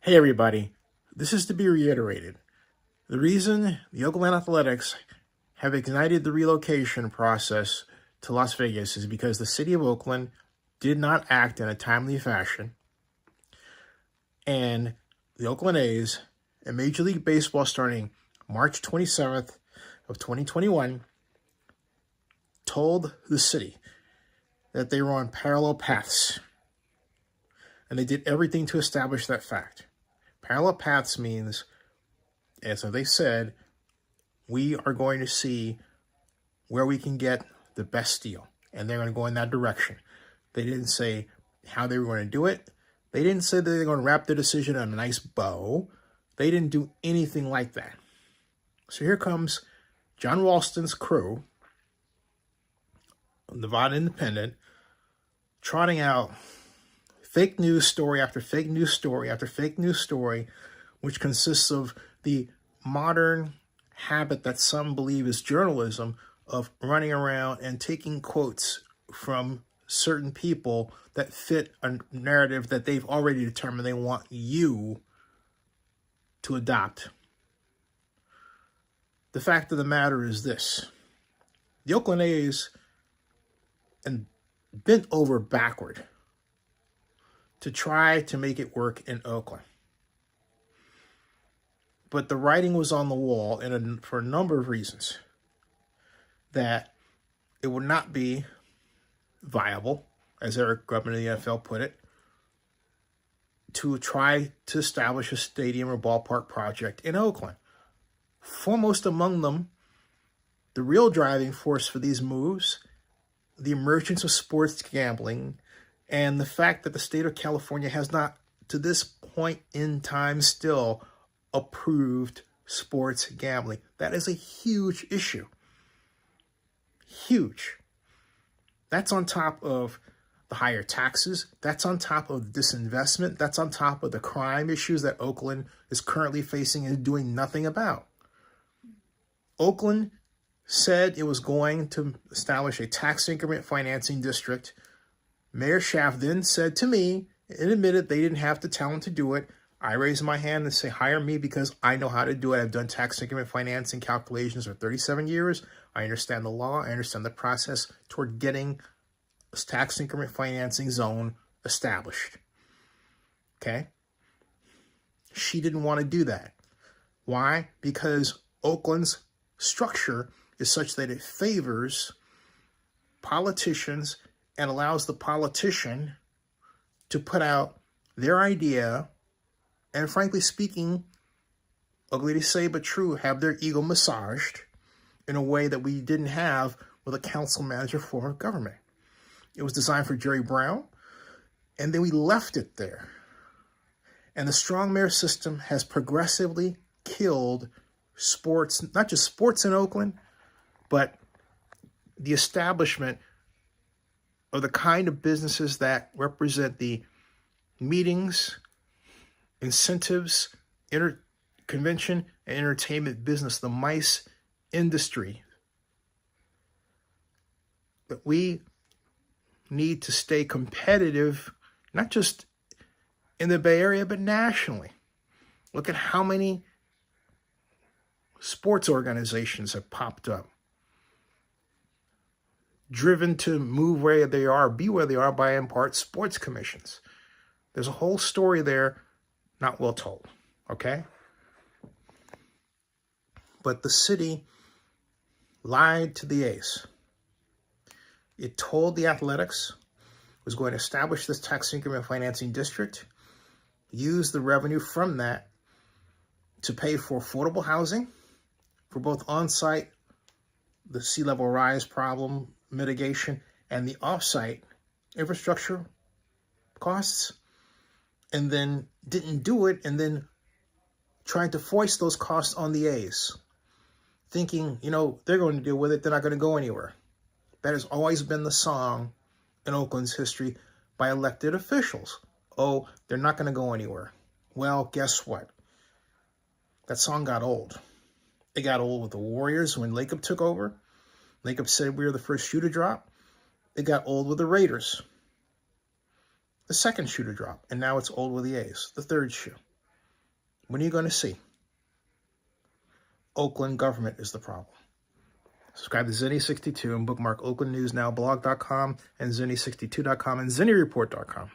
Hey everybody, this is to be reiterated. The reason the Oakland Athletics have ignited the relocation process to Las Vegas is because the city of Oakland did not act in a timely fashion, and the Oakland A's and Major League Baseball starting March 27th of 2021 told the city that they were on parallel paths, and they did everything to establish that fact. Parallel paths means, as they said, we are going to see where we can get the best deal, and they're going to go in that direction. They didn't say how they were going to do it. They didn't say that they were going to wrap the decision on a nice bow. They didn't do anything like that. So here comes John Ralston's crew, Nevada Independent, trotting out fake news story after fake news story after fake news story, which consists of the modern habit that some believe is journalism of running around and taking quotes from certain people that fit a narrative that they've already determined they want you to adopt. The fact of the matter is this: the Oakland A's and bent over backward to try to make it work in Oakland. But the writing was on the wall for a number of reasons, that it would not be viable, as Eric Grubman of the NFL put it, to try to establish a stadium or ballpark project in Oakland. Foremost among them, the real driving force for these moves, the emergence of sports gambling, and the fact that the state of California has not, to this point in time still, approved sports gambling. That is a huge issue. Huge. That's on top of the higher taxes. That's on top of disinvestment. That's on top of the crime issues that Oakland is currently facing and doing nothing about. Oakland said it was going to establish a tax increment financing district. Mayor Schaaf then said to me, and admitted they didn't have the talent to do it. I raised my hand and say, hire me because I know how to do it. I've done tax increment financing calculations for 37 years. I understand the law. I understand the process toward getting a tax increment financing zone established. Okay? She didn't want to do that. Why? Because Oakland's structure is such that it favors politicians and allows the politician to put out their idea and, frankly speaking, ugly to say but true, have their ego massaged in a way that we didn't have with a council manager form of government. It was designed for Jerry Brown, and then we left it there. And the strong mayor system has progressively killed sports, not just sports in Oakland, but the establishment of the kind of businesses that represent the meetings, incentives, convention, and entertainment business, the MICE industry. That we need to stay competitive, not just in the Bay Area, but nationally. Look at how many sports organizations have popped up, driven to move where they are, be where they are by, in part, sports commissions. There's a whole story there, not well told, okay? But the city lied to the A's. It told the Athletics it was going to establish this tax increment financing district, use the revenue from that to pay for affordable housing, for both on-site, the sea level rise problem mitigation, and the off-site infrastructure costs, and then didn't do it, and then tried to foist those costs on the A's, thinking, they're going to deal with it, they're not going to go anywhere. That has always been the song in Oakland's history by elected officials. Oh, they're not going to go anywhere. Well, guess what? That song got old. It got old with the Warriors when Lacob took over. Lacob said we were the first shoe to drop. It got old with the Raiders. The second shoe to drop. And now it's old with the A's, the third shoe. When are you going to see? Oakland government is the problem. Subscribe to Zinni62 and bookmark oaklandnewsnowblog.com and Zinni62.com and ZinniReport.com.